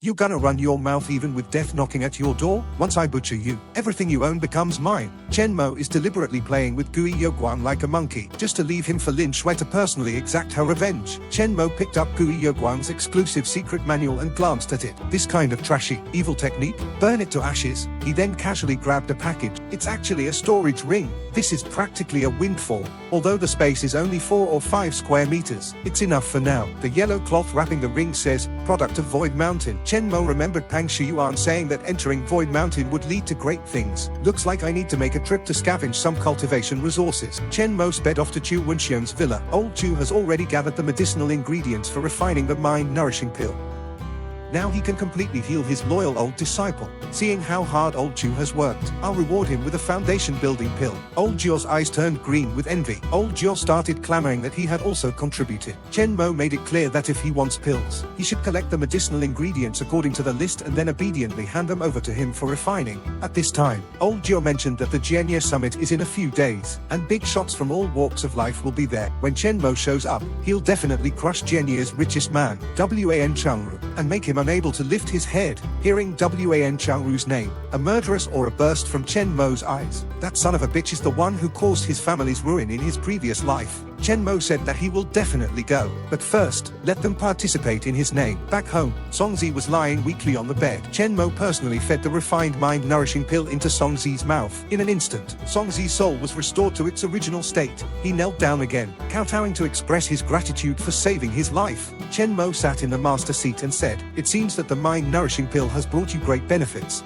You gonna run your mouth even with death knocking at your door? Once I butcher you, everything you own becomes mine. Chen Mo is deliberately playing with Gui Yoguang like a monkey, just to leave him for Lin Shui to personally exact her revenge. Chen Mo picked up Gui Yoguang's exclusive secret manual and glanced at it. This kind of trashy, evil technique? Burn it to ashes. He then casually grabbed a package. It's actually a storage ring. This is practically a windfall. Although the space is only 4 or 5 square meters, it's enough for now. The yellow cloth wrapping the ring says, product of Void Mountain. Chen Mo remembered Pang Shiyuan saying that entering Void Mountain would lead to great things. Looks like I need to make a trip to scavenge some cultivation resources. Chen Mo sped off to Chu Wenxiang's villa. Old Chu has already gathered the medicinal ingredients for refining the mind nourishing pill. Now he can completely heal his loyal old disciple. Seeing how hard old Chu has worked, I'll reward him with a foundation building pill. Old Zhuo's eyes turned green with envy. Old Zhuo started clamoring that he had also contributed. Chen Mo made it clear that if he wants pills, he should collect the medicinal ingredients according to the list and then obediently hand them over to him for refining. At this time, old Zhuo mentioned that the Jianye summit is in a few days, and big shots from all walks of life will be there. When Chen Mo shows up, he'll definitely crush Jianye's richest man, Yan Changru, and make him unable to lift his head. Hearing Yan Changru's name, a murderous aura burst from Chen Mo's eyes. That son of a bitch is the one who caused his family's ruin in his previous life. Chen Mo said that he will definitely go, but first, let them participate in his name. Back home, Songzi was lying weakly on the bed. Chen Mo personally fed the refined mind-nourishing pill into Songzi's mouth. In an instant, Songzi's soul was restored to its original state. He knelt down again, kowtowing to express his gratitude for saving his life. Chen Mo sat in the master seat and said, "It seems that the mind-nourishing pill has brought you great benefits.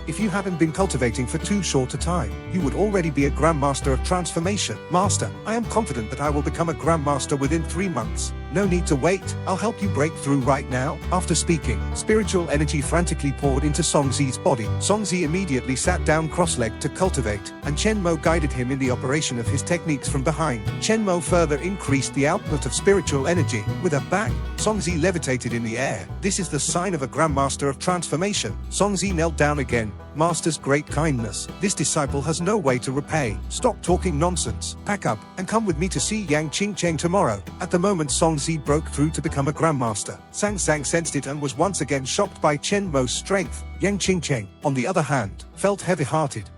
If you haven't been cultivating for too short a time, you would already be a Grandmaster of Transformation. Master, I am confident that I will become a Grandmaster within 3 months. No need to wait, I'll help you break through right now." After speaking, spiritual energy frantically poured into Songzi's body. Songzi immediately sat down cross-legged to cultivate, and Chen Mo guided him in the operation of his techniques from behind. Chen Mo further increased the output of spiritual energy. With a bang, Songzi levitated in the air. This is the sign of a Grandmaster of Transformation. Songzi knelt down again. Master's great kindness. This disciple has no way to repay. Stop talking nonsense. Pack up, and come with me to see Yan Qingcheng tomorrow. At the moment Songzi broke through to become a Grandmaster, Sang sensed it and was once again shocked by Chen Mo's strength. Yan Qingcheng, on the other hand, felt heavy-hearted.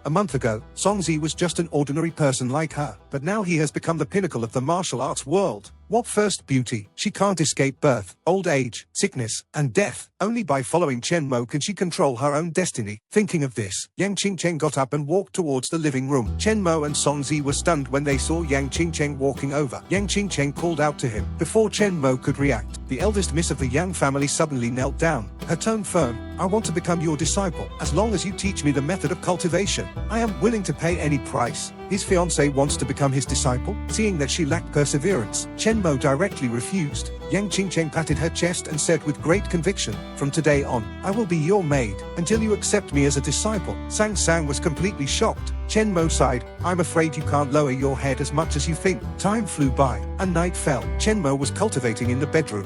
A month ago, Songzi was just an ordinary person like her, but now he has become the pinnacle of the martial arts world. What first beauty? She can't escape birth, old age, sickness, and death. Only by following Chen Mo can she control her own destiny. Thinking of this, Yan Qingcheng got up and walked towards the living room. Chen Mo and Songzi were stunned when they saw Yan Qingcheng walking over. Yan Qingcheng called out to him. Before Chen Mo could react, the eldest miss of the Yang family suddenly knelt down, her tone firm. "I want to become your disciple. As long as you teach me the method of cultivation, I am willing to pay any price." His fiancée wants to become his disciple? Seeing that she lacked perseverance, Chen Mo directly refused. Yang Qingcheng patted her chest and said with great conviction, "From today on, I will be your maid, until you accept me as a disciple." Sang was completely shocked. Chen Mo sighed, "I'm afraid you can't lower your head as much as you think." Time flew by, and night fell. Chen Mo was cultivating in the bedroom.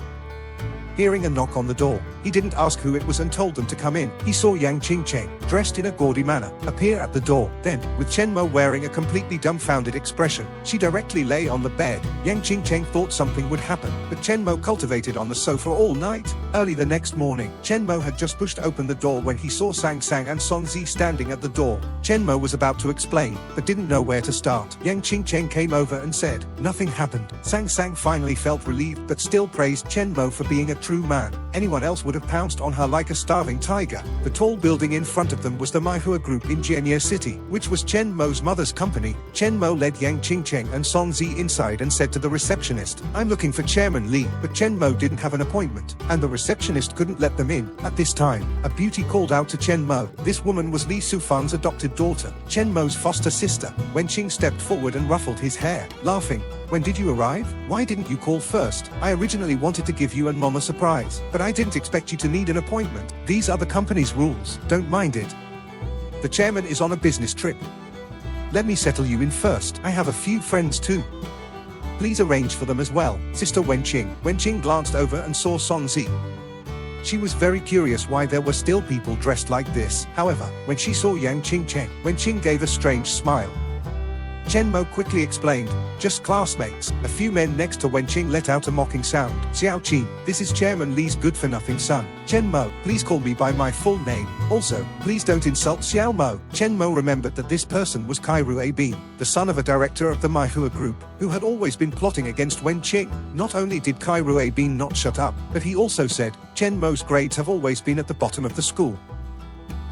Hearing a knock on the door, he didn't ask who it was and told them to come in. He saw Yan Qingcheng, dressed in a gaudy manner, appear at the door. Then, with Chen Mo wearing a completely dumbfounded expression, she directly lay on the bed. Yan Qingcheng thought something would happen, but Chen Mo cultivated on the sofa all night. Early the next morning, Chen Mo had just pushed open the door when he saw Sang and Songzi standing at the door. Chen Mo was about to explain, but didn't know where to start. Yan Qingcheng came over and said, "Nothing happened." Sang finally felt relieved but still praised Chen Mo for being a true man. Anyone else would have pounced on her like a starving tiger. The tall building in front of them was the Meihua group in Jianye city, which was Chen Mo's mother's company. Chen Mo led Yan Qingcheng and Songzi inside and said to the receptionist, "I'm looking for Chairman Li," but Chen Mo didn't have an appointment, and the receptionist couldn't let them in. At this time, a beauty called out to Chen Mo. This woman was Li Sufan's adopted daughter, Chen Mo's foster sister. Wenqing stepped forward and ruffled his hair, laughing. "When did you arrive? Why didn't you call first? I originally wanted to give you and Mom a surprise, but I didn't expect you to need an appointment. These are the company's rules, don't mind it. The chairman is on a business trip. Let me settle you in first. I have a few friends too. Please arrange for them as well." Sister Wenqing. Wenqing glanced over and saw Songzi. She was very curious why there were still people dressed like this. However, when she saw Yan Qingcheng, Wenqing gave a strange smile. Chen Mo quickly explained, just classmates. A few men next to Wenqing let out a mocking sound. Xiao Qin, this is Chairman Li's good-for-nothing son. Chen Mo, please call me by my full name. Also, please don't insult Xiao Mo. Chen Mo remembered that this person was Changru Bin, the son of a director of the Meihua group, who had always been plotting against Wenqing. Not only did Changru Bin not shut up, but he also said, Chen Mo's grades have always been at the bottom of the school.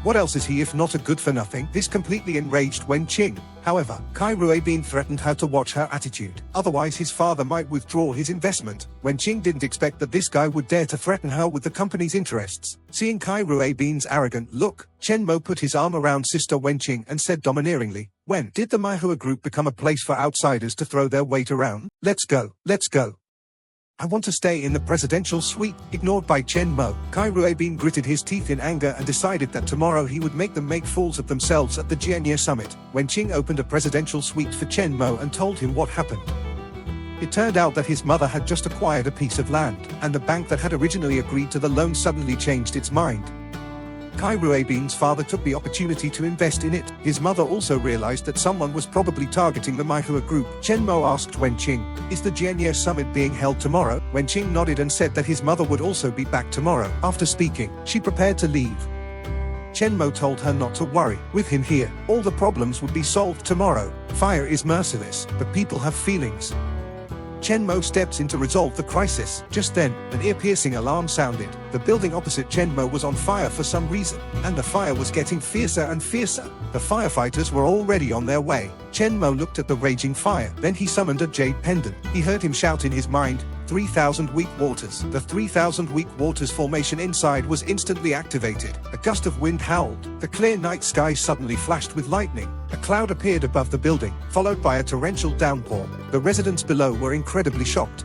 What else is he if not a good-for-nothing? This completely enraged Wenqing. However, Changru Bin threatened her to watch her attitude, otherwise his father might withdraw his investment. Wenqing didn't expect that this guy would dare to threaten her with the company's interests. Seeing Changru Bin's arrogant look, Chen Mo put his arm around sister Wenqing and said domineeringly, when did the Meihua group become a place for outsiders to throw their weight around? Let's go, let's go. I want to stay in the presidential suite. Ignored by Chen Mo, Changru Bin gritted his teeth in anger and decided that tomorrow he would make them make fools of themselves at the Jianye summit. Wenqing opened a presidential suite for Chen Mo and told him what happened. It turned out that his mother had just acquired a piece of land, and the bank that had originally agreed to the loan suddenly changed its mind. Changru Bin's father took the opportunity to invest in it. His mother also realized that someone was probably targeting the Meihua group. Chen Mo asked Wenqing, is the Jianye summit being held tomorrow? Wenqing nodded and said that his mother would also be back tomorrow. After speaking, she prepared to leave. Chen Mo told her not to worry. With him here, all the problems would be solved tomorrow. Fire is merciless, but people have feelings. Chen Mo steps in to resolve the crisis. Just then, an ear-piercing alarm sounded. The building opposite Chen Mo was on fire for some reason, and the fire was getting fiercer and fiercer. The firefighters were already on their way. Chen Mo looked at the raging fire, then he summoned a jade pendant. He heard him shout in his mind, 3,000 weak waters. The 3,000 weak waters formation inside was instantly activated. A gust of wind howled. The clear night sky suddenly flashed with lightning. A cloud appeared above the building, followed by a torrential downpour. The residents below were incredibly shocked.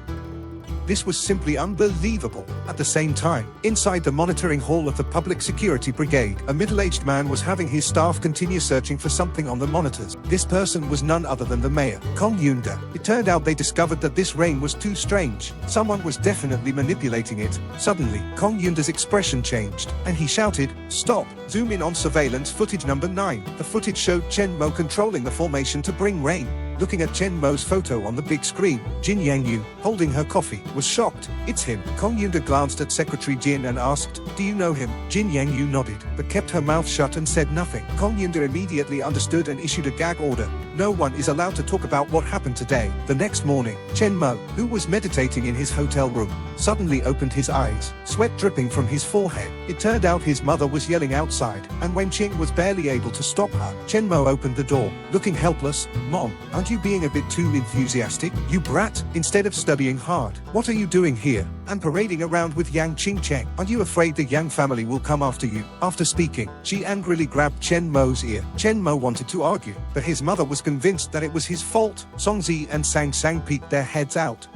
This was simply unbelievable. At the same time, inside the monitoring hall of the Public Security Brigade, a middle-aged man was having his staff continue searching for something on the monitors. This person was none other than the mayor, Kong Yunda. It turned out they discovered that this rain was too strange. Someone was definitely manipulating it. Suddenly, Kong Yunda's expression changed, and he shouted, stop! Zoom in on surveillance footage number 9. The footage showed Chen Mo controlling the formation to bring rain. Looking at Chen Mo's photo on the big screen, Jianye, holding her coffee, was shocked. It's him. Kong Yunda glanced at Secretary Jin and asked, do you know him? Jianye nodded, but kept her mouth shut and said nothing. Kong Yunda immediately understood and issued a gag order. No one is allowed to talk about what happened today. The next morning, Chen Mo, who was meditating in his hotel room, suddenly opened his eyes, sweat dripping from his forehead. It turned out his mother was yelling outside, and Wenqing was barely able to stop her. Chen Mo opened the door, looking helpless. Mom, aren't you being a bit too enthusiastic? You brat, instead of studying hard. What are you doing here? And parading around with Yan Qingcheng. Aren't you afraid the Yang family will come after you? After speaking, she angrily grabbed Chen Mo's ear. Chen Mo wanted to argue, but his mother was convinced that it was his fault. Songzi and Sang Sang peeked their heads out.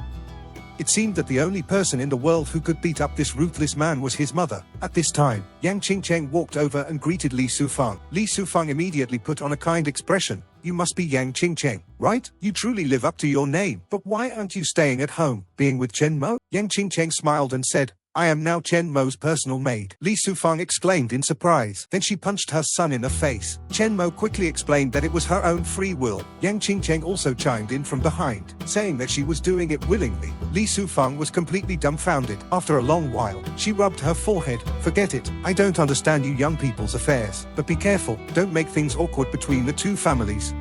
It seemed that the only person in the world who could beat up this ruthless man was his mother. At this time, Yan Qingcheng walked over and greeted Li Sufang. Li Sufang immediately put on a kind expression. You must be Yan Qingcheng, right? You truly live up to your name. But why aren't you staying at home, being with Chen Mo? Yan Qingcheng smiled and said, I am now Chen Mo's personal maid. Li Sufang exclaimed in surprise. Then she punched her son in the face. Chen Mo quickly explained that it was her own free will. Yan Qingcheng also chimed in from behind, saying that she was doing it willingly. Li Sufang was completely dumbfounded. After a long while, she rubbed her forehead. Forget it. I don't understand you young people's affairs. But be careful, don't make things awkward between the two families.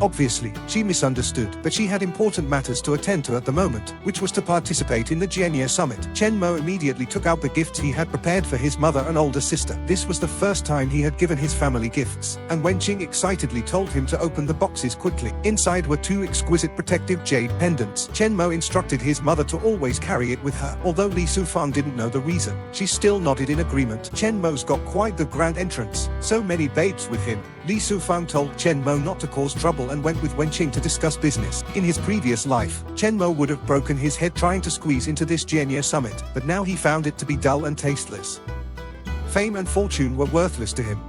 Obviously, she misunderstood, but she had important matters to attend to at the moment, which was to participate in the Jianye summit. Chen Mo immediately took out the gifts he had prepared for his mother and older sister. This was the first time he had given his family gifts, and Wenqing excitedly told him to open the boxes quickly. Inside were 2 exquisite protective jade pendants. Chen Mo instructed his mother to always carry it with her. Although Li Sufang didn't know the reason, she still nodded in agreement. Chen Mo's got quite the grand entrance. So many babes with him. Li Sufang told Chen Mo not to cause trouble and went with Wenqing to discuss business. In his previous life, Chen Mo would have broken his head trying to squeeze into this Jianye summit, but now he found it to be dull and tasteless. Fame and fortune were worthless to him.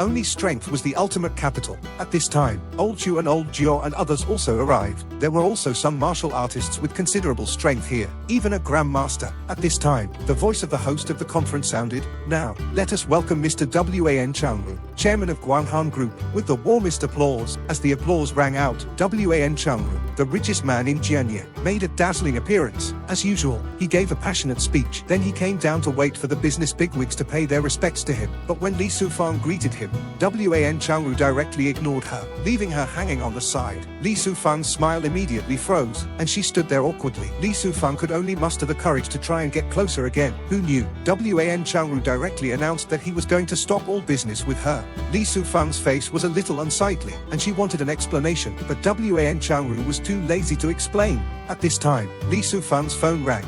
Only strength was the ultimate capital. At this time, Old Chu and Old Jiao and others also arrived. There were also some martial artists with considerable strength here, even a Grandmaster. At this time, the voice of the host of the conference sounded, "Now, let us welcome Mr. Yan Changru, chairman of Guanghan Group," with the warmest applause. As the applause rang out, Yan Changru, the richest man in Jianye, made a dazzling appearance. As usual, he gave a passionate speech. Then he came down to wait for the business bigwigs to pay their respects to him. But when Li Sufang greeted him, Yan Changru directly ignored her, leaving her hanging on the side. Li Sufang's smile immediately froze, and she stood there awkwardly. Li Sufang could only muster the courage to try and get closer again. Who knew? Yan Changru directly announced that he was going to stop all business with her. Li Sufang's face was a little unsightly, and she wanted an explanation, but Yan Changru was too lazy to explain. At this time, Li Sufang's phone rang.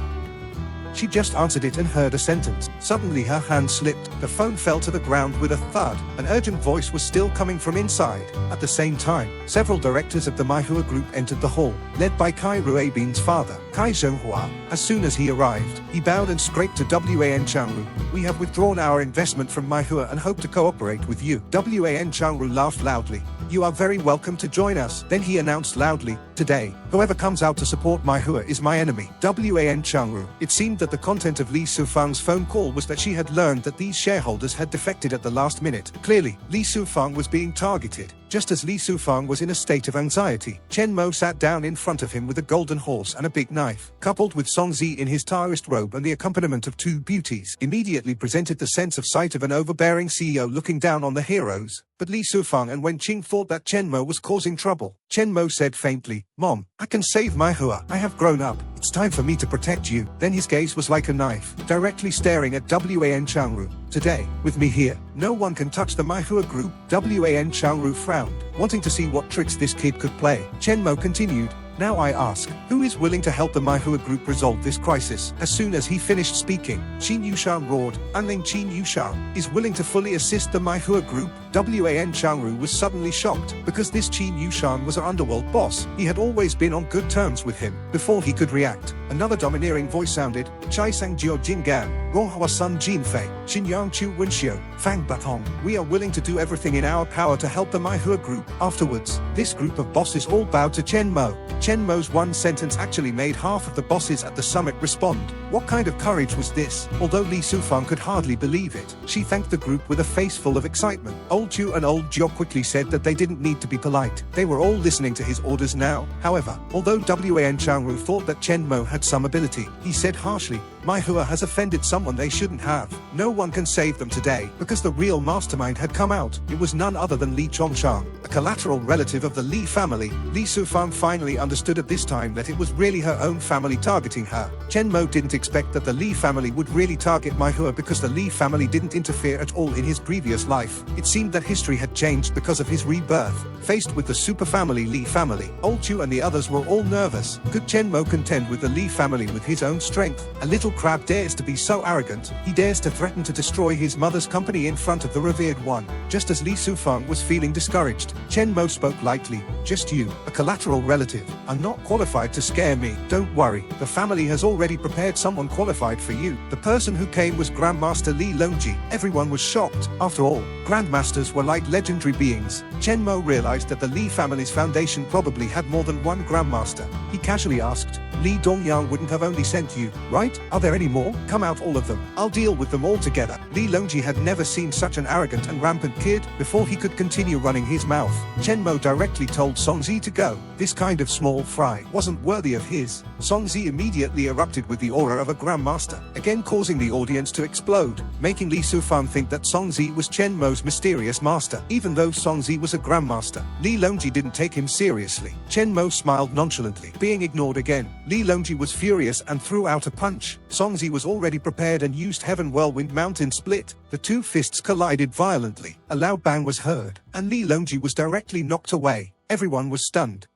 She just answered it and heard a sentence. Suddenly her hand slipped, the phone fell to the ground with a thud. An urgent voice was still coming from inside. At the same time, several directors of the Meihua group entered the hall, led by Kai Ruabin's father, Kai Zhenghua. As soon as he arrived, he bowed and scraped to Yan Changru. "We have withdrawn our investment from Meihua and hope to cooperate with you." Yan Changru laughed loudly. "You are very welcome to join us." Then he announced loudly, "Today, whoever comes out to support Meihua is my enemy." Yan Changru. It seemed that the content of Li Sufang's phone call was that she had learned that these shareholders had defected at the last minute. Clearly, Li Sufang was being targeted. Just as Li Sufang was in a state of anxiety, Chen Mo sat down in front of him with a golden horse and a big knife, coupled with Song Zi in his Taoist robe and the accompaniment of two beauties, immediately presented the sense of sight of an overbearing CEO looking down on the heroes. But Li Sufang and Wen Qing thought that Chen Mo was causing trouble. Chen Mo said faintly, "Mom, I can save Meihua. I have grown up. It's time for me to protect you." Then his gaze was like a knife, directly staring at Yan Changru. "Today, with me here, no one can touch the Meihua group." Yan Changru frowned, wanting to see what tricks this kid could play. Chen Mo continued, "Now I ask, who is willing to help the Meihua group resolve this crisis?" As soon as he finished speaking, Qin Yushan roared, "Unling Qin Yushan is willing to fully assist the Meihua group." Yan Changru was suddenly shocked, because this Qin Yushan was an underworld boss. He had always been on good terms with him. Before he could react, another domineering voice sounded, "Chai Sang Jiao Jingan, Ronghua Sun Jinfei, Xinyang Chu Wenxiu, Fang Batong. We are willing to do everything in our power to help the Meihua group." Afterwards, this group of bosses all bowed to Chen Mo. Chen Mo's one sentence actually made half of the bosses at the summit respond. What kind of courage was this? Although Li Sufang could hardly believe it, she thanked the group with a face full of excitement. Old Chu and Old Jiao quickly said that they didn't need to be polite. They were all listening to his orders now. However, although Yan Changru thought that Chen Mo had some ability, he said harshly, "Meihua has offended someone they shouldn't have. No one can save them today." Because the real mastermind had come out. It was none other than Li Qingcheng, a collateral relative of the Li family. Li Sufang finally understood at this time that it was really her own family targeting her. Chen Mo didn't expect that the Li family would really target Meihua because the Li family didn't interfere at all in his previous life. It seemed that history had changed because of his rebirth. Faced with the super family Li family, Old Chu and the others were all nervous. Could Chen Mo contend with the Li family with his own strength? A little crab dares to be so arrogant. He dares to threaten to destroy his mother's company in front of the revered one. Just as Li Sufang was feeling discouraged, Chen Mo spoke lightly, "Just you, a collateral relative, are not qualified to scare me. Don't worry, the family has already prepared someone qualified for you." The person who came was Grandmaster Li Longji. Everyone was shocked. After all, Grandmasters were like legendary beings. Chen Mo realized that the Li family's foundation probably had more than one Grandmaster. He casually asked, "Li Dongyang wouldn't have only sent you, right? Are there any more? Come out, all of them. I'll deal with them all together." Li Longji had never seen such an arrogant and rampant kid. Before he could continue running his mouth, Chen Mo directly told Song Zi to go. This kind of small fry wasn't worthy of his. Song Zi immediately erupted with the aura of a Grandmaster, again causing the audience to explode, making Li Sufang think that Song Zi was Chen Mo's mysterious master. Even though Song Zi was a Grandmaster, Li Longji didn't take him seriously. Chen Mo smiled nonchalantly, being ignored again. Li Longji was furious and threw out a punch. Song Zi was already prepared and used Heaven Whirlwind Mountain Split. The two fists collided violently. A loud bang was heard, and Li Longji was directly knocked away. Everyone was stunned.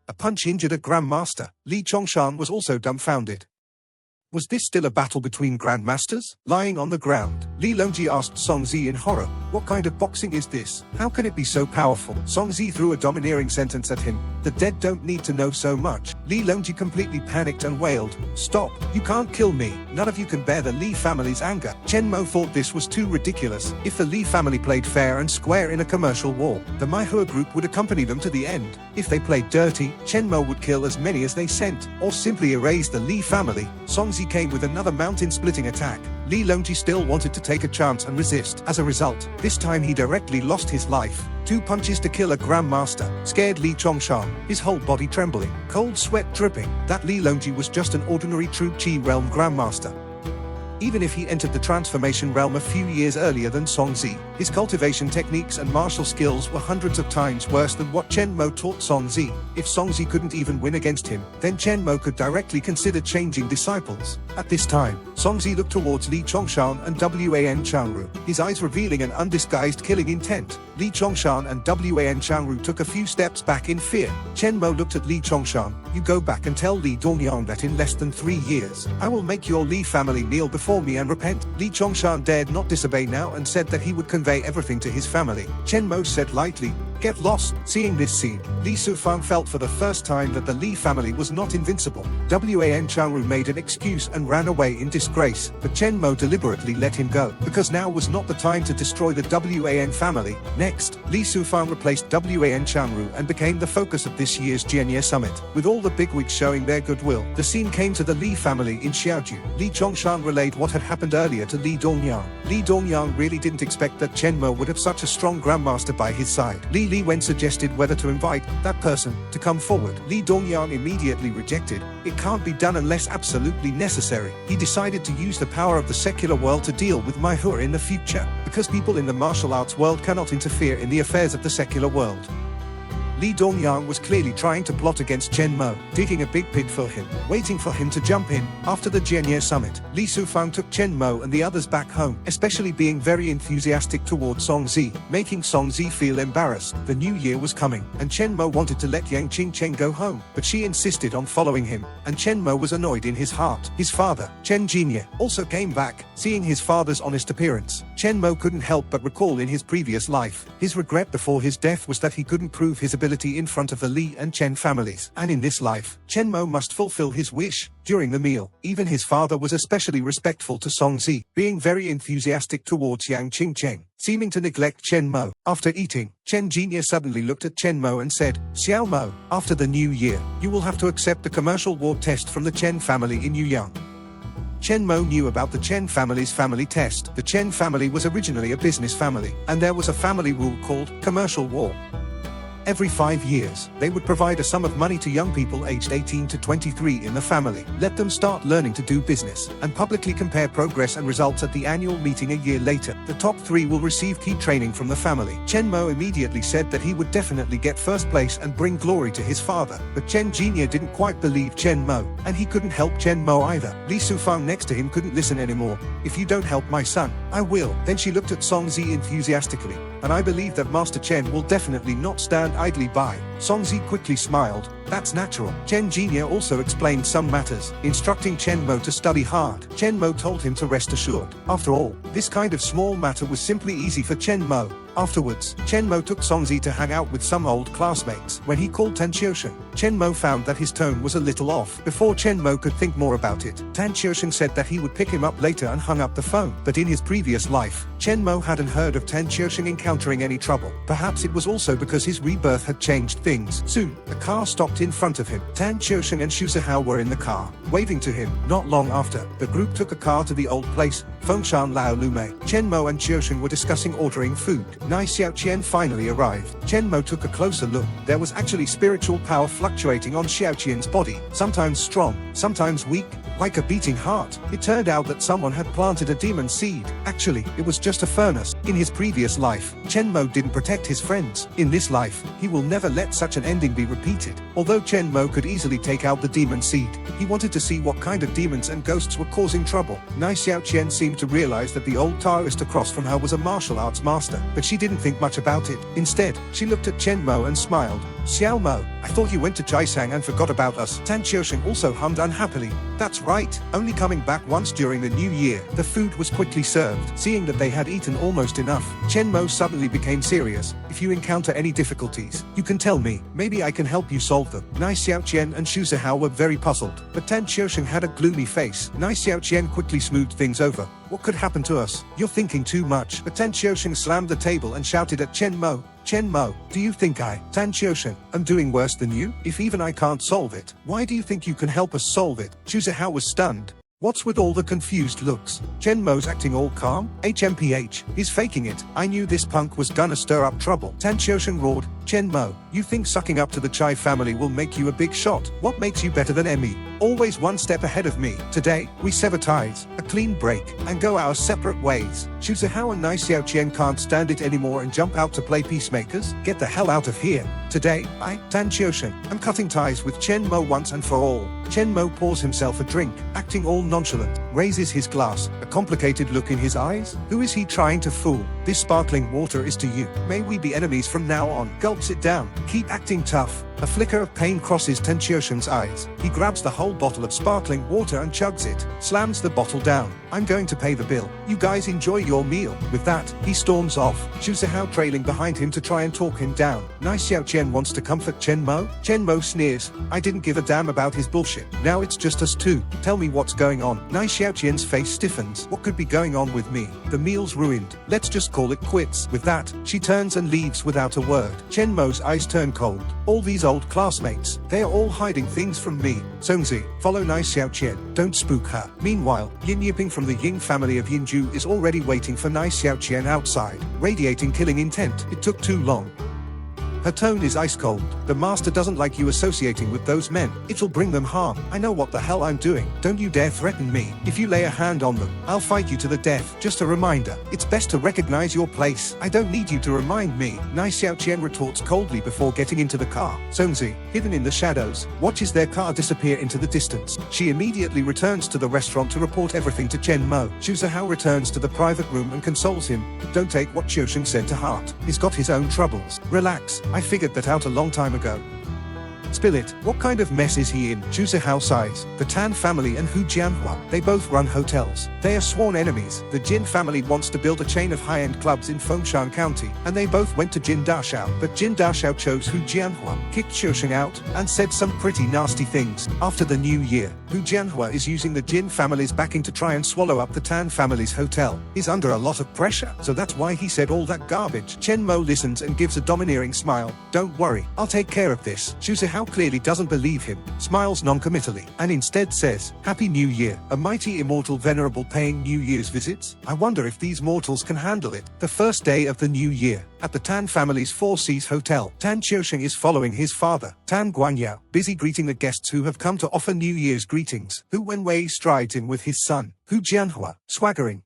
A punch injured a Grandmaster. Li Qingcheng was also dumbfounded. Was this still a battle between grandmasters? Lying on the ground, Li Longji asked Song Zi in horror, "What kind of boxing is this? How can it be so powerful?" Song Zi threw a domineering sentence at him. "The dead don't need to know so much." Li Longji completely panicked and wailed, "Stop! You can't kill me. None of you can bear the Li family's anger." Chen Mo thought this was too ridiculous. If the Li family played fair and square in a commercial war, the Meihua group would accompany them to the end. If they played dirty, Chen Mo would kill as many as they sent, or simply erase the Li family. Song Zi came with another mountain-splitting attack. Li Longji still wanted to take a chance and resist. As a result, this time he directly lost his life. 2 punches to kill a grandmaster scared Li Qingcheng, his whole body trembling, cold sweat dripping. That Li Longji was just an ordinary true Qi realm grandmaster. Even if he entered the transformation realm a few years earlier than Song Zi, his cultivation techniques and martial skills were hundreds of times worse than what Chen Mo taught Song Zi. If Song Zi couldn't even win against him, then Chen Mo could directly consider changing disciples. At this time, Song Zi looked towards Li Qingcheng and Yan Changru, his eyes revealing an undisguised killing intent. Li Qingcheng and Yan Changru took a few steps back in fear. Chen Mo looked at Li Qingcheng. "You go back and tell Li Dongyang that in less than 3 years, I will make your Li family kneel before me and repent." Li Qingcheng dared not disobey now and said that he would convey everything to his family. Chen Mo said lightly, "Get lost." Seeing this scene, Li Sufang felt for the first time that the Li family was not invincible. Yan Changru made an excuse and ran away in disgrace, but Chen Mo deliberately let him go, because now was not the time to destroy the Yan family. Next, Li Sufang replaced Yan Changru and became the focus of this year's Jianye summit. With all the bigwigs showing their goodwill, the scene came to the Li family in Xiaoju. Li Qingcheng relayed what had happened earlier to Li Dongyang. Li Dongyang really didn't expect that Chen Mo would have such a strong grandmaster by his side. Li Wen suggested whether to invite that person to come forward. Li Dongyang immediately rejected. It can't be done unless absolutely necessary. He decided to use the power of the secular world to deal with Meihua in the future, because people in the martial arts world cannot interfere in the affairs of the secular world. Li Dongyang was clearly trying to plot against Chen Mo, digging a big pit for him, waiting for him to jump in. After the Jianye summit, Li Sufang took Chen Mo and the others back home, especially being very enthusiastic toward Song Zi, making Song Zi feel embarrassed. The new year was coming, and Chen Mo wanted to let Yan Qingcheng go home, but she insisted on following him, and Chen Mo was annoyed in his heart. His father, Chen Jianye, also came back. Seeing his father's honest appearance, Chen Mo couldn't help but recall in his previous life, his regret before his death was that he couldn't prove his ability in front of the Li and Chen families. And in this life, Chen Mo must fulfill his wish. During the meal, even his father was especially respectful to Song Zi, being very enthusiastic towards Yan Qingcheng, seeming to neglect Chen Mo. After eating, Chen Jianye suddenly looked at Chen Mo and said, "Xiao Mo, after the new year, you will have to accept the commercial war test from the Chen family in Yuyang." Chen Mo knew about the Chen family's family test. The Chen family was originally a business family, and there was a family rule called commercial war. Every 5 years, they would provide a sum of money to young people aged 18 to 23 in the family, let them start learning to do business, and publicly compare progress and results at the annual meeting a year later. The top 3 will receive key training from the family. Chen Mo immediately said that he would definitely get first place and bring glory to his father, but Chen Jianye didn't quite believe Chen Mo, and he couldn't help Chen Mo either. Li Sufang next to him couldn't listen anymore. "If you don't help my son, I will." Then she looked at Song Zi enthusiastically, "And I believe that Master Chen will definitely not stand idly by." Song Zi quickly smiled. "That's natural." Chen Jianye also explained some matters, instructing Chen Mo to study hard. Chen Mo told him to rest assured. After all, this kind of small matter was simply easy for Chen Mo. Afterwards, Chen Mo took Song Zi to hang out with some old classmates. When he called Tan Qiusheng, Chen Mo found that his tone was a little off. Before Chen Mo could think more about it, Tan Qiusheng said that he would pick him up later and hung up the phone. But in his previous life, Chen Mo hadn't heard of Tan Qiusheng encountering any trouble. Perhaps it was also because his rebirth had changed things. Soon, a car stopped in front of him. Tan Qiusheng and Xu Sihao were in the car, waving to him. Not long after, the group took a car to the old place, Fengshan Lao Lumei. Chen Mo and Qiusheng were discussing ordering food. Nai Xiaoqian finally arrived. Chen Mo took a closer look. There was actually spiritual power fluctuating on Xiaoqian's body, sometimes strong, sometimes weak, like a beating heart. It turned out that someone had planted a demon seed. Actually, it was just a furnace. In his previous life, Chen Mo didn't protect his friends. In this life, he will never let such an ending be repeated. Although Chen Mo could easily take out the demon seed, he wanted to see what kind of demons and ghosts were causing trouble. Nai Xiaoqian seemed to realize that the old Taoist across from her was a martial arts master, but she didn't think much about it. Instead, she looked at Chen Mo and smiled. "Xiao Mo, I thought you went to Jiasang and forgot about us. Tan Qiusheng also hummed unhappily. That's right, only coming back once during the new year. The food was quickly served. Seeing that they had eaten almost enough, Chen Mo suddenly became serious. If you encounter any difficulties, you can tell me. Maybe I can help you solve them. Nai Xiaoqian and Xu Zihao were very puzzled, but Tan Qiusheng had a gloomy face. Nai Xiaoqian quickly smoothed things over. What could happen to us? You're thinking too much. But Tan Qiusheng slammed the table and shouted at Chen Mo. Chen Mo, do you think I, Tan Qiusheng, am doing worse than you? If even I can't solve it, why do you think you can help us solve it? Xu Zihao was stunned. What's with all the confused looks? Chen Mo's acting all calm? HMPH, he's faking it. I knew this punk was gonna stir up trouble. Tan Qiusheng roared. Chen Mo, you think sucking up to the Chai family will make you a big shot? What makes you better than Emmy? Always one step ahead of me. Today, we sever ties, a clean break, and go our separate ways. Xu Zihao and Nai Xiaoqian can't stand it anymore and jump out to play peacemakers. Get the hell out of here. Today, I, Tan Qiusheng, am cutting ties with Chen Mo once and for all. Chen Mo pours himself a drink, acting all nonchalant, raises his glass, a complicated look in his eyes. Who is he trying to fool? This sparkling water is to you. May we be enemies from now on. Gulps it down. Keep acting tough. A flicker of pain crosses Tan Qiusheng's eyes. He grabs the whole bottle of sparkling water and chugs it, slams the bottle down. I'm going to pay the bill. You guys enjoy your meal. With that, he storms off, Xu Zihao trailing behind him to try and talk him down. Nai Xiaoqian wants to comfort Chen Mo. Chen Mo sneers. I didn't give a damn about his bullshit. Now it's just us two. Tell me what's going on. Nai Xiaoqian's face stiffens. What could be going on with me? The meal's ruined. Let's just call it quits. With that, she turns and leaves without a word. Chen Mo's eyes turn cold. All these old classmates, they are all hiding things from me. Songzi, follow Nai Xiaoqian. Don't spook her. Meanwhile, Yin Yiping from the Ying family of Yinju is already waiting for Nai Xiaoqian outside, radiating killing intent. It took too long. Her tone is ice cold. The master doesn't like you associating with those men. It'll bring them harm. I know what the hell I'm doing. Don't you dare threaten me. If you lay a hand on them, I'll fight you to the death. Just a reminder. It's best to recognize your place. I don't need you to remind me. Nai Xiaoqian retorts coldly before getting into the car. Songzi, hidden in the shadows, watches their car disappear into the distance. She immediately returns to the restaurant to report everything to Chen Mo. Xu Zihao returns to the private room and consoles him. Don't take what Qiusheng said to heart. He's got his own troubles. Relax. I figured that out a long time ago. Spill it. What kind of mess is he in? Xu Zihao sighs. The Tan family and Hu Jianhua, they both run hotels. They are sworn enemies. The Jin family wants to build a chain of high-end clubs in Fengshan County, and they both went to Jin Dashao. But Jin Dashao chose Hu Jianhua, kicked Qiusheng out, and said some pretty nasty things. After the new year, Hu Jianhua is using the Jin family's backing to try and swallow up the Tan family's hotel. He's under a lot of pressure, so that's why he said all that garbage. Chen Mo listens and gives a domineering smile. Don't worry, I'll take care of this. Xu Zihao clearly doesn't believe him, smiles non-committally, and instead says, Happy New Year, a mighty immortal venerable paying New Year's visits? I wonder if these mortals can handle it. The first day of the new year, at the Tan family's Four Seas Hotel, Tan Qiusheng is following his father, Tan Guanyao, busy greeting the guests who have come to offer New Year's greetings. Hu Wenwei strides in with his son, Hu Jianhua, swaggering.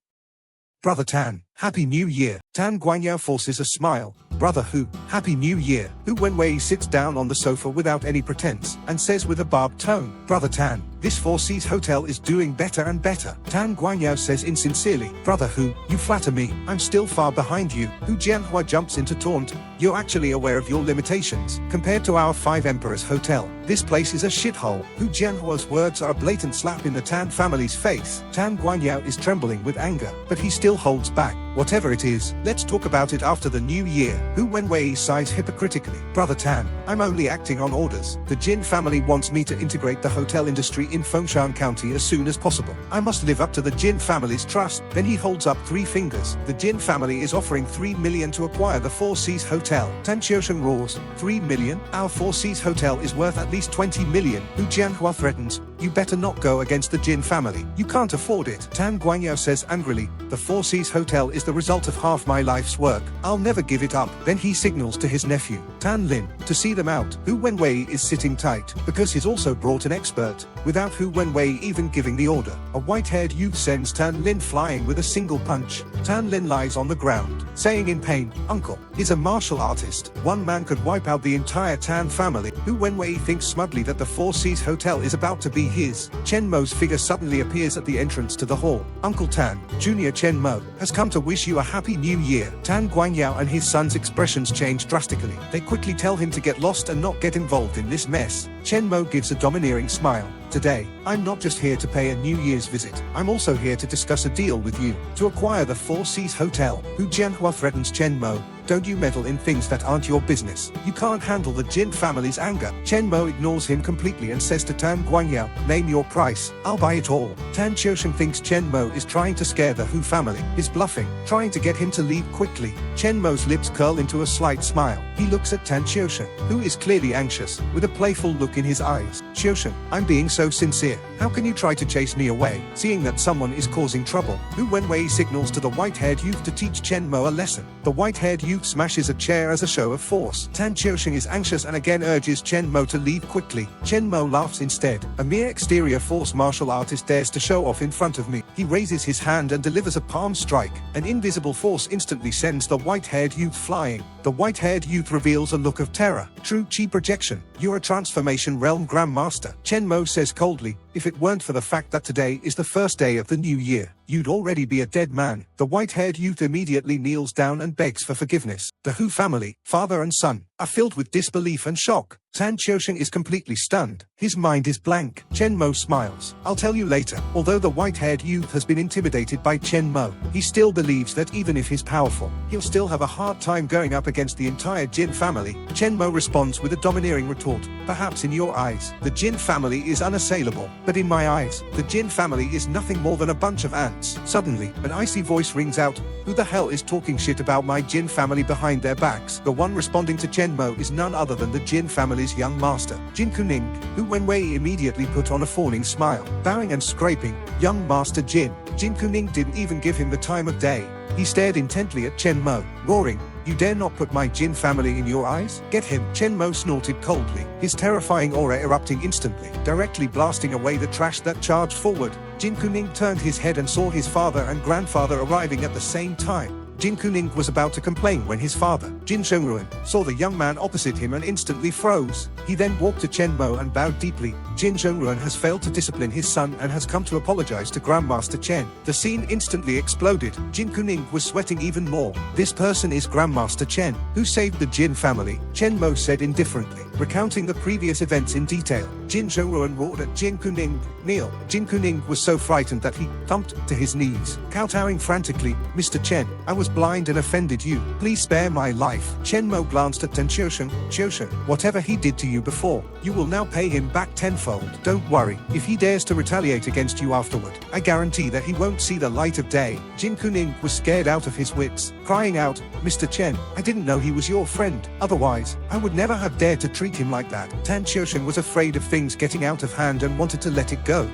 Brother Tan, Happy New Year. Tan Guanyao forces a smile. Brother Hu, Happy New Year. Hu Wenwei sits down on the sofa without any pretense, and says with a barbed tone, Brother Tan, this Four Seas Hotel is doing better and better. Tan Guanyao says insincerely, Brother Hu, you flatter me, I'm still far behind you. Hu Jianhua jumps into taunt. You're actually aware of your limitations. Compared to our Five Emperors Hotel, this place is a shithole. Hu Jianhua's words are a blatant slap in the Tan family's face. Tan Guanyao is trembling with anger, but he still holds back. Whatever it is, let's talk about it after the new year. Hu Wenwei sighs hypocritically. Brother Tan, I'm only acting on orders. The Jin family wants me to integrate the hotel industry in Fengshan County as soon as possible. I must live up to the Jin family's trust. Then he holds up 3 fingers. The Jin family is offering 3 million to acquire the Four Seas Hotel. Tan Qiusheng roars, 3 million? Our Four Seas Hotel is worth at least 20 million. Hu Jianhua threatens, you better not go against the Jin family. You can't afford it. Tan Guanyao says angrily, the Four Seas Hotel is the result of half my life's work. I'll never give it up. Then he signals to his nephew, Tan Lin, to see them out. Hu Wenwei is sitting tight, because he's also brought an expert, without Hu Wenwei even giving the order. A white-haired youth sends Tan Lin flying with a single punch. Tan Lin lies on the ground, saying in pain, Uncle, he's a martial artist. One man could wipe out the entire Tan family. Hu Wenwei thinks smugly that the Four Seas Hotel is about to be his. Chen Mo's figure suddenly appears at the entrance to the hall. Uncle Tan, Junior Chen Mo, has come to wish you a happy new year. Tan Guangyao and his son's expressions change drastically. They quickly tell him to get lost and not get involved in this mess. Chen Mo gives a domineering smile. Today, I'm not just here to pay a New Year's visit. I'm also here to discuss a deal with you. To acquire the Four Seas Hotel. Hu Jianhua threatens Chen Mo. Don't you meddle in things that aren't your business. You can't handle the Jin family's anger. Chen Mo ignores him completely and says to Tan Guangyao, name your price. I'll buy it all. Tan Qingcheng thinks Chen Mo is trying to scare the Hu family. Is bluffing, trying to get him to leave quickly. Chen Mo's lips curl into a slight smile. He looks at Tan Qingcheng, who is clearly anxious, with a playful look in his eyes. Qingcheng, I'm being so sincere. How can you try to chase me away, seeing that someone is causing trouble? Hu Wenwei signals to the white-haired youth to teach Chen Mo a lesson. The white-haired youth smashes a chair as a show of force. Tan Qingcheng is anxious and again urges Chen Mo to leave quickly. Chen Mo laughs instead. A mere exterior force martial artist dares to show off in front of me. He raises his hand and delivers a palm strike. An invisible force instantly sends the white-haired youth flying. The white-haired youth reveals a look of terror. True chi projection. You're a transformation realm grandmaster. Chen Mo says coldly, if it weren't for the fact that today is the first day of the new year, you'd already be a dead man. The white-haired youth immediately kneels down and begs for forgiveness. The Hu family, father and son, are filled with disbelief and shock. Tan Qingcheng is completely stunned. His mind is blank. Chen Mo smiles. I'll tell you later. Although the white-haired youth has been intimidated by Chen Mo, he still believes that even if he's powerful, he'll still have a hard time going up against the entire Jin family. Chen Mo responds with a domineering retort. Perhaps in your eyes, the Jin family is unassailable, but in my eyes, the Jin family is nothing more than a bunch of ants. Suddenly, an icy voice rings out. Who the hell is talking shit about my Jin family behind their backs? The one responding to Chen Mo is none other than the Jin family's young master, Jin Kuning, who Wenwei immediately put on a fawning smile. Bowing and scraping, young master Jin Kuning didn't even give him the time of day. He stared intently at Chen Mo, roaring, you dare not put my Jin family in your eyes? Get him! Chen Mo snorted coldly, his terrifying aura erupting instantly, directly blasting away the trash that charged forward. Jin Kuning turned his head and saw his father and grandfather arriving at the same time. Jin Kuning was about to complain when his father, Jin Changru, saw the young man opposite him and instantly froze. He then walked to Chen Mo and bowed deeply. Jin Changru has failed to discipline his son and has come to apologize to Grandmaster Chen. The scene instantly exploded. Jin Kuning was sweating even more. This person is Grandmaster Chen, who saved the Jin family, Chen Mo said indifferently, recounting the previous events in detail. Jin Changru roared at Jin Kuning, kneel. Jin Kuning was so frightened that he thumped to his knees, kowtowing frantically, Mr. Chen, I was blind and offended you. Please spare my life. Chen Mo glanced at Tan Qingcheng. Qingcheng, whatever he did to you before, you will now pay him back tenfold. Don't worry, if he dares to retaliate against you afterward, I guarantee that he won't see the light of day. Jin Kuning was scared out of his wits, crying out, Mr. Chen, I didn't know he was your friend. Otherwise, I would never have dared to treat him like that. Tan Qingcheng was afraid of things getting out of hand and wanted to let it go.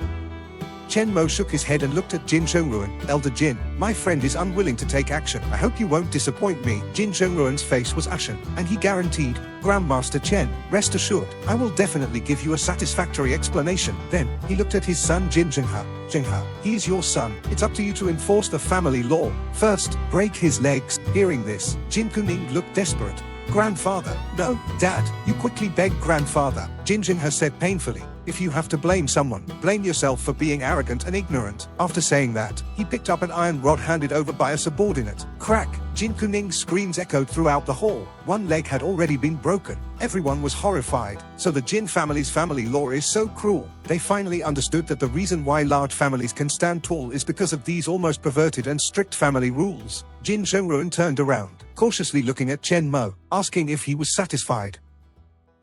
Chen Mo shook his head and looked at Jin Changruan. Elder Jin, my friend is unwilling to take action. I hope you won't disappoint me. Jin Changruan's face was ashen, and he guaranteed, Grandmaster Chen, rest assured, I will definitely give you a satisfactory explanation. Then, he looked at his son Jin Zhenghe. Zhenghe, he is your son. It's up to you to enforce the family law. First, break his legs. Hearing this, Jin Kuning looked desperate. Grandfather, no, Dad, you quickly begged Grandfather. Jin Zhenghe said painfully. If you have to blame someone, blame yourself for being arrogant and ignorant. After saying that, he picked up an iron rod handed over by a subordinate. Crack! Jin Kuning's screams echoed throughout the hall. One leg had already been broken. Everyone was horrified. So the Jin family's family law is so cruel. They finally understood that the reason why large families can stand tall is because of these almost perverted and strict family rules. Jin Zhengruan turned around, cautiously looking at Chen Mo, asking if he was satisfied.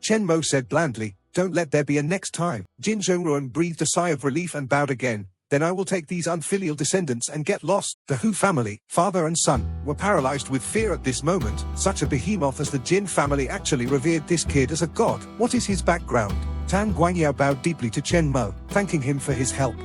Chen Mo said blandly, don't let there be a next time. Jin Zhengruan breathed a sigh of relief and bowed again. Then I will take these unfilial descendants and get lost. The Hu family, father and son, were paralyzed with fear at this moment. Such a behemoth as the Jin family actually revered this kid as a god. What is his background? Tan Guangyao bowed deeply to Chen Mo, thanking him for his help.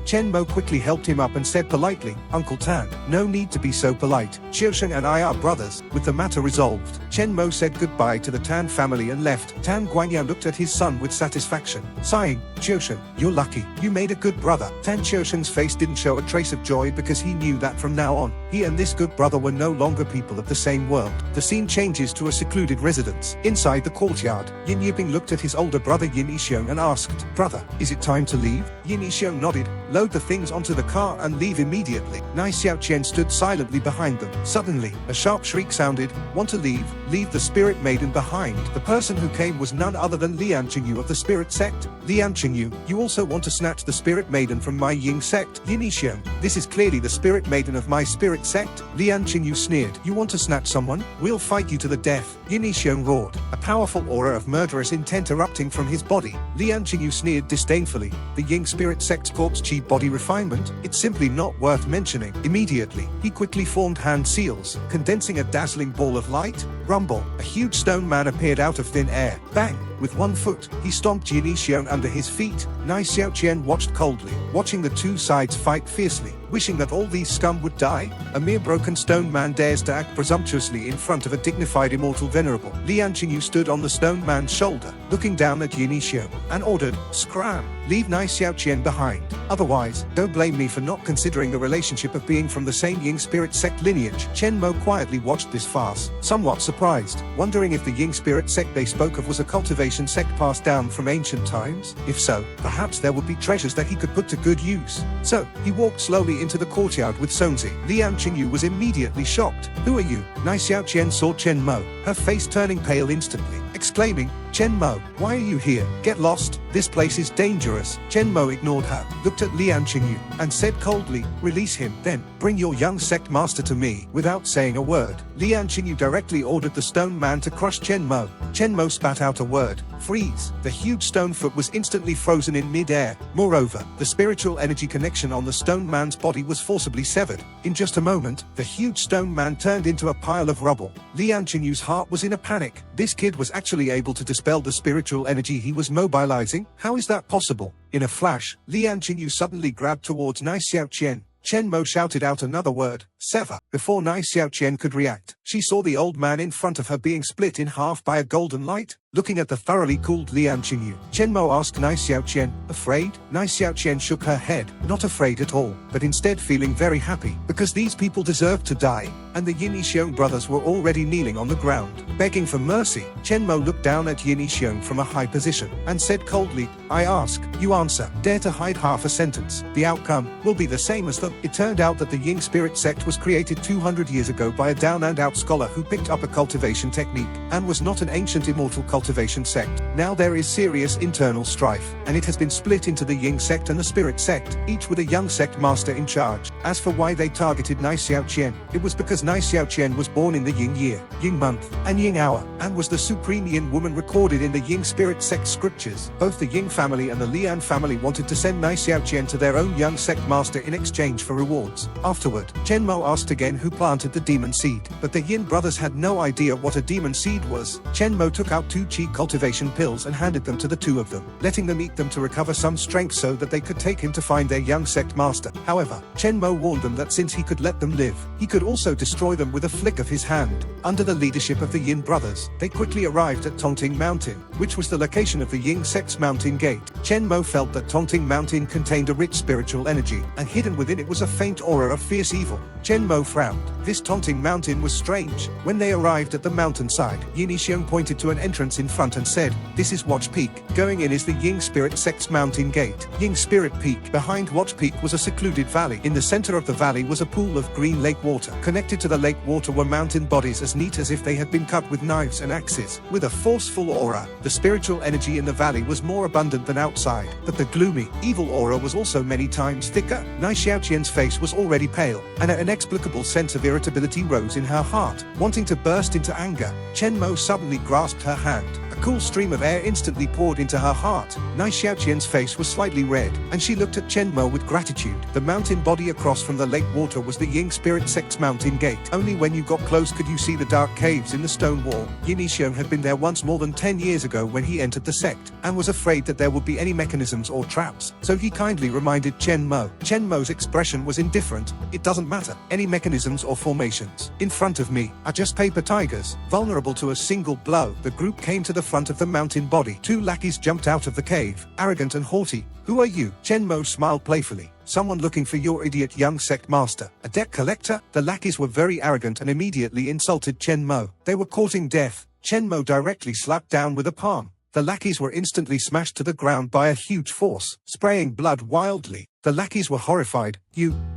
Chen Mo quickly helped him up and said politely, Uncle Tan, no need to be so polite. Qingcheng and I are brothers. With the matter resolved, Chen Mo said goodbye to the Tan family and left. Tan Guangyao looked at his son with satisfaction, sighing, Qingcheng, you're lucky. You made a good brother. Tan Qingcheng's face didn't show a trace of joy because he knew that from now on, He and this good brother were no longer people of the same world. The scene changes to a secluded residence. Inside the courtyard, Yan Yibing looked at his older brother Yan Yixing and asked, "Brother, is it time to leave?" Yan Yixing nodded. "Load the things onto the car and leave immediately." Nai Xiaoqian stood silently behind them. Suddenly, a sharp shriek sounded. "Want to leave? Leave the spirit maiden behind." The person who came was none other than Yan Qingcheng of the spirit sect. Yan Qingcheng, you also want to snatch the spirit maiden from my Ying sect? Yan Yixing, this is clearly the spirit maiden of my spirit sect. Yan Qingcheng sneered. "You want to snatch someone? We'll fight you to the death." Yan Yixing roared, a powerful aura of murderous intent erupting from his body. Yan Qingcheng sneered disdainfully. "The Ying spirit sect's corpse chi body refinement? It's simply not worth mentioning." Immediately, he quickly formed hand seals, condensing a dazzling ball of light. Rumble, a huge stone man appeared out of thin air. Bang! With one foot, he stomped Yan Yixing under his feet. Nai Xiaoqian watched coldly, watching the two sides fight fiercely, wishing that all these scum would die. A mere broken stone man dares to act presumptuously in front of a dignified immortal venerable. Yan Qingcheng stood on the stone man's shoulder, looking down at Yan Yixing, and ordered, "Scram! Leave Nai Xiaoqian behind. Otherwise, don't blame me for not considering the relationship of being from the same Ying spirit sect lineage." Chen Mo quietly watched this farce, somewhat surprised, wondering if the Ying spirit sect they spoke of was a cultivation sect passed down from ancient times. If so, perhaps there would be treasures that he could put to good use. So, he walked slowly into the courtyard with Songzi. Yan Qingyu was immediately shocked. "Who are you?" Nai Xiaoqian saw Chen Mo, her face turning pale instantly, exclaiming, "Chen Mo, why are you here? Get lost. This place is dangerous." Chen Mo ignored her, looked at Yan Qingyu, and said coldly, "Release him, then bring your young sect master to me." Without saying a word, Yan Qingyu directly ordered the stone man to crush Chen Mo. Chen Mo spat out a word, "Freeze." The huge stone foot was instantly frozen in mid-air. Moreover, the spiritual energy connection on the stone man's body was forcibly severed. In just a moment, the huge stone man turned into a pile of rubble. Yan Qingyu's heart was in a panic. This kid was actually able to dispel the spiritual energy he was mobilizing? How is that possible? In a flash, Yan Qingyu suddenly grabbed towards Nai Xiaoqian. Chen Mo shouted out another word, "Sever." Before Nai Xiaoqian could react, she saw the old man in front of her being split in half by a golden light. Looking at the thoroughly cooled Yan Qingyu, Chen Mo asked Nai Xiaoqian, "Afraid?" Nai Xiaoqian shook her head, not afraid at all, but instead feeling very happy, because these people deserved to die, and the Yan Yixing brothers were already kneeling on the ground, begging for mercy. Chen Mo looked down at Yan Yixing from a high position, and said coldly, "I ask, you answer. Dare to hide half a sentence. The outcome will be the same as them." It turned out that the Ying spirit sect was created 200 years ago by a down-and-out scholar who picked up a cultivation technique, and was not an ancient immortal cultivation sect. Now there is serious internal strife, and it has been split into the Ying sect and the spirit sect, each with a young sect master in charge. As for why they targeted Nai Xiaoqian, it was because Nai Xiaoqian was born in the Ying year, Ying month, and Ying hour, and was the supreme Yin woman recorded in the Ying spirit sect scriptures. Both the Ying family and the Lian family wanted to send Nai Xiaoqian to their own young sect master in exchange for rewards. Afterward, Chen Mo asked again who planted the demon seed, but the Yin brothers had no idea what a demon seed was. Chen Mo took out 2 chi cultivation pills and handed them to the two of them, letting them eat them to recover some strength so that they could take him to find their young sect master. However, Chen Mo warned them that since he could let them live, he could also destroy them with a flick of his hand. Under the leadership of the Yin brothers, they quickly arrived at Tongting Mountain, which was the location of the Ying sect's mountain gate. Chen Mo felt that Tongting Mountain contained a rich spiritual energy, and hidden within it was a faint aura of fierce evil. Chen Mo frowned. This Tongting Mountain was strange. When they arrived at the mountainside, Yan Yixing pointed to an entrance in front and said, "This is Watch Peak. Going in is the Ying Spirit Sect's mountain gate." Ying Spirit Peak. Behind Watch Peak was a secluded valley. In the center of the valley was a pool of green lake water. Connected to the lake water were mountain bodies as neat as if they had been cut with knives and axes. With a forceful aura, the spiritual energy in the valley was more abundant than outside, but the gloomy, evil aura was also many times thicker. Nai Xiaoqian's face was already pale, and an inexplicable sense of irritability rose in her heart. Wanting to burst into anger, Chen Mo suddenly grasped her hand. A cool stream of air instantly poured into her heart. Nai Xiaoqian's face was slightly red, and she looked at Chen Mo with gratitude. The mountain body across from the lake water was the Ying Spirit Sect's mountain gate. Only when you got close could you see the dark caves in the stone wall. Yan Yixing had been there once more than 10 years ago when he entered the sect, and was afraid that there would be any mechanisms or traps, so he kindly reminded Chen Mo. Chen Mo's expression was indifferent. "It doesn't matter. Any mechanisms or formations in front of me are just paper tigers, vulnerable to a single blow." The group came to the front of the mountain body. 2 lackeys jumped out of the cave, arrogant and haughty. "Who are you?" Chen Mo smiled playfully. Someone looking for your idiot young sect master. A debt collector? The lackeys were very arrogant and immediately insulted Chen Mo. They were courting death. Chen Mo directly slapped down with a palm. The lackeys were instantly smashed to the ground by a huge force, spraying blood wildly. The lackeys were horrified.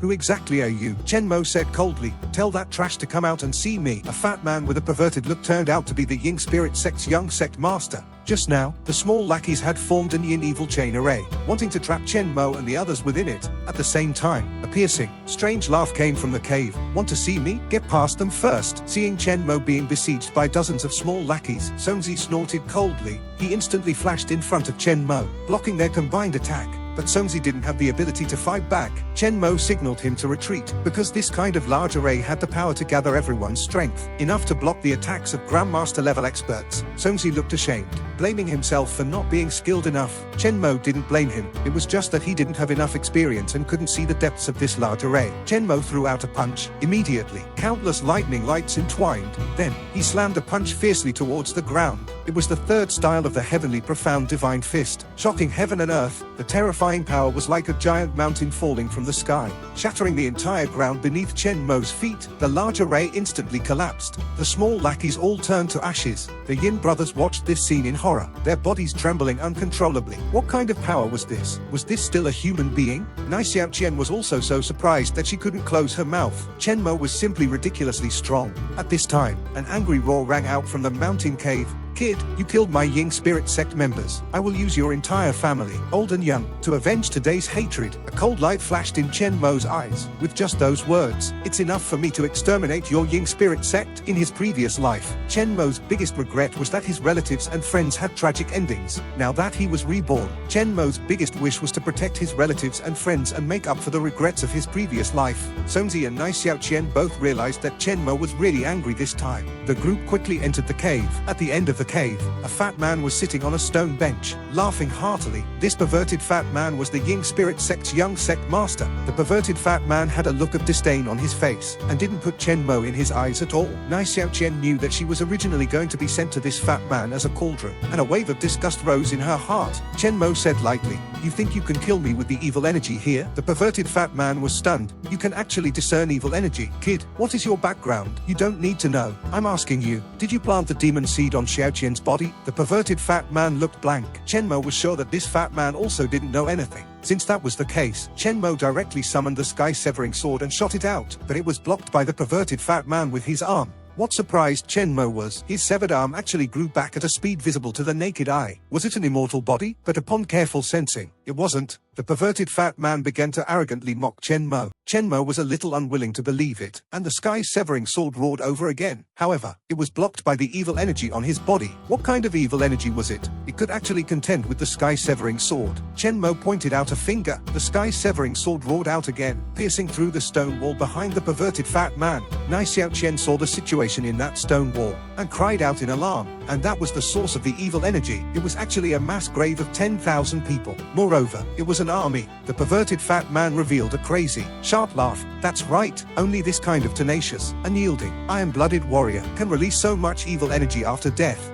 Who exactly are you? Chen Mo said coldly. Tell that trash to come out and see me. A fat man with a perverted look turned out to be the Ying Spirit Sect's young sect master. Just now, the small lackeys had formed an Yin evil chain array, wanting to trap Chen Mo and the others within it. At the same time, a piercing, strange laugh came from the cave. Want to see me? Get past them first. Seeing Chen Mo being besieged by dozens of small lackeys, Songzi snorted coldly. He instantly flashed in front of Chen Mo, blocking their combined attack. But Songzi didn't have the ability to fight back. Chen Mo signaled him to retreat, because this kind of large array had the power to gather everyone's strength, enough to block the attacks of Grandmaster level experts. Songzi looked ashamed, blaming himself for not being skilled enough. Chen Mo didn't blame him, it was just that he didn't have enough experience and couldn't see the depths of this large array. Chen Mo threw out a punch. Immediately, countless lightning lights entwined. Then, he slammed a punch fiercely towards the ground. It was the third style of the heavenly profound divine fist, shocking heaven and earth. The terrifying power was like a giant mountain falling from the sky, shattering the entire ground beneath Chen Mo's feet. The large array instantly collapsed. The small lackeys all turned to ashes. The Yin brothers watched this scene in horror, their bodies trembling uncontrollably. What kind of power was this? Was this still a human being? Chen was also so surprised that she couldn't close her mouth. Chen Mo was simply ridiculously strong. At this time, an angry roar rang out from the mountain cave. Kid, you killed my Ying Spirit Sect members. I will use your entire family, old and young, to avenge today's hatred. A cold light flashed in Chen Mo's eyes. With just those words, it's enough for me to exterminate your Ying Spirit Sect. In his previous life, Chen Mo's biggest regret was that his relatives and friends had tragic endings. Now that he was reborn, Chen Mo's biggest wish was to protect his relatives and friends and make up for the regrets of his previous life. Songzi and Chen both realized that Chen Mo was really angry this time. The group quickly entered the cave. At the end of the cave, a fat man was sitting on a stone bench, laughing heartily. This perverted fat man was the Ying Spirit Sect's young sect master. The perverted fat man had a look of disdain on his face, and didn't put Chen Mo in his eyes at all. Chen knew that she was originally going to be sent to this fat man as a cauldron, and a wave of disgust rose in her heart. Chen Mo said lightly, "You think you can kill me with the evil energy here?" The perverted fat man was stunned. "You can actually discern evil energy? Kid, what is your background? You don't need to know. I'm asking you, did you plant the demon seed on Xiaoqian's body?" The perverted fat man looked blank. Chen Mo was sure that this fat man also didn't know anything. Since that was the case, Chen Mo directly summoned the sky-severing sword and shot it out, but it was blocked by the perverted fat man with his arm. What surprised Chen Mo was, his severed arm actually grew back at a speed visible to the naked eye. Was it an immortal body? But upon careful sensing, it wasn't. The perverted fat man began to arrogantly mock Chen Mo. Chen Mo was a little unwilling to believe it, and the sky-severing sword roared over again. However, it was blocked by the evil energy on his body. What kind of evil energy was it? It could actually contend with the sky-severing sword. Chen Mo pointed out a finger. The sky-severing sword roared out again, piercing through the stone wall behind the perverted fat man. Chen saw the situation in that stone wall, and cried out in alarm. And that was the source of the evil energy. It was actually a mass grave of 10,000 people. Moreover, it was an army. The perverted fat man revealed a crazy, sharp laugh. That's right, only this kind of tenacious, unyielding, iron-blooded warrior can release so much evil energy after death.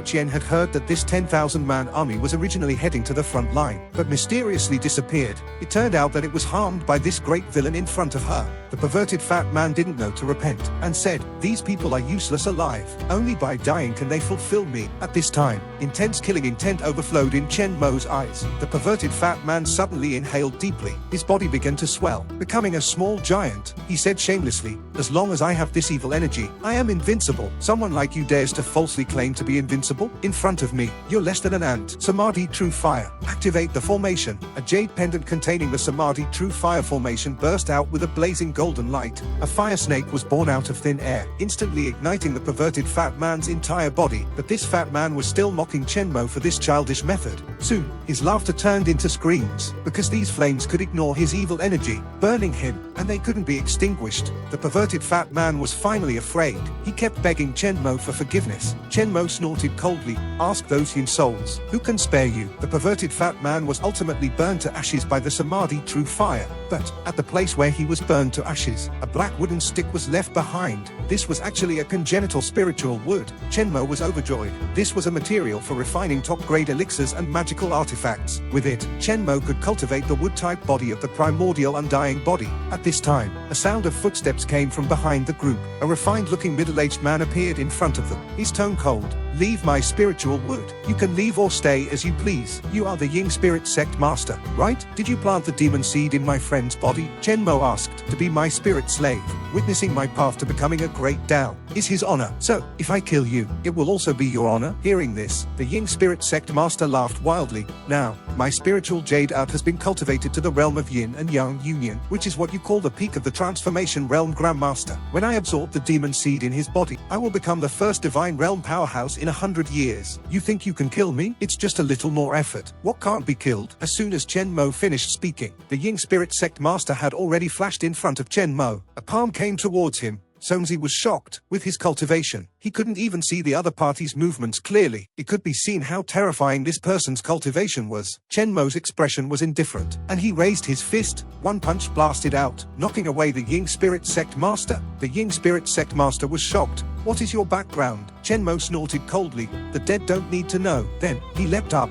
Chen had heard that this 10,000-man army was originally heading to the front line, but mysteriously disappeared. It turned out that it was harmed by this great villain in front of her. The perverted fat man didn't know to repent, and said, "These people are useless alive. Only by dying can they fulfill me." At this time, intense killing intent overflowed in Chen Mo's eyes. The perverted fat man suddenly inhaled deeply. His body began to swell, becoming a small giant. He said shamelessly, "As long as I have this evil energy, I am invincible. Someone like you dares to falsely claim to be invincible? In front of me, you're less than an ant." Samadhi True Fire. Activate the formation. A jade pendant containing the Samadhi True Fire formation burst out with a blazing golden light. A fire snake was born out of thin air, instantly igniting the perverted fat man's entire body. But this fat man was still mocking Chen Mo for this childish method. Soon, his laughter turned into screams, because these flames could ignore his evil energy, burning him, and they couldn't be extinguished. The perverted fat man was finally afraid. He kept begging Chen Mo for forgiveness. Chen Mo snorted coldly, "Ask those Yin souls, who can spare you?" The perverted fat man was ultimately burned to ashes by the Samadhi True Fire. But, at the place where he was burned to ashes, a black wooden stick was left behind. This was actually a congenital spiritual wood. Chen Mo was overjoyed. This was a material for refining top-grade elixirs and magical artifacts. With it, Chen Mo could cultivate the wood-type body of the primordial undying body. At this time, a sound of footsteps came from behind the group. A refined-looking middle-aged man appeared in front of them. His tone cold. "Leave my spiritual wood. You can leave or stay as you please. You are the Ying Spirit Sect Master, right? Did you plant the demon seed in my friend's body?" Chen Mo asked. "To be my spirit slave, witnessing my path to becoming a great Dao, is his honor. So, if I kill you, it will also be your honor." Hearing this, the Ying Spirit Sect Master laughed wildly. "Now, my spiritual jade art has been cultivated to the realm of Yin and Yang Union, which is what you call the peak of the transformation realm, Grandmaster. When I absorb the demon seed in his body, I will become the first divine realm powerhouse in 100 years. You think you can kill me? It's just a little more effort. What can't be killed?" As soon as Chen Mo finished speaking, the Ying Spirit Sect Master had already flashed in front of Chen Mo. A palm came towards him. Somzi was shocked. With his cultivation, he couldn't even see the other party's movements clearly. It could be seen how terrifying this person's cultivation was. Chen Mo's expression was indifferent, and he raised his fist. One punch blasted out, knocking away the Ying Spirit Sect Master. The Ying Spirit Sect Master was shocked. "What is your background?" Chen Mo snorted coldly. "The dead don't need to know." Then, he leapt up.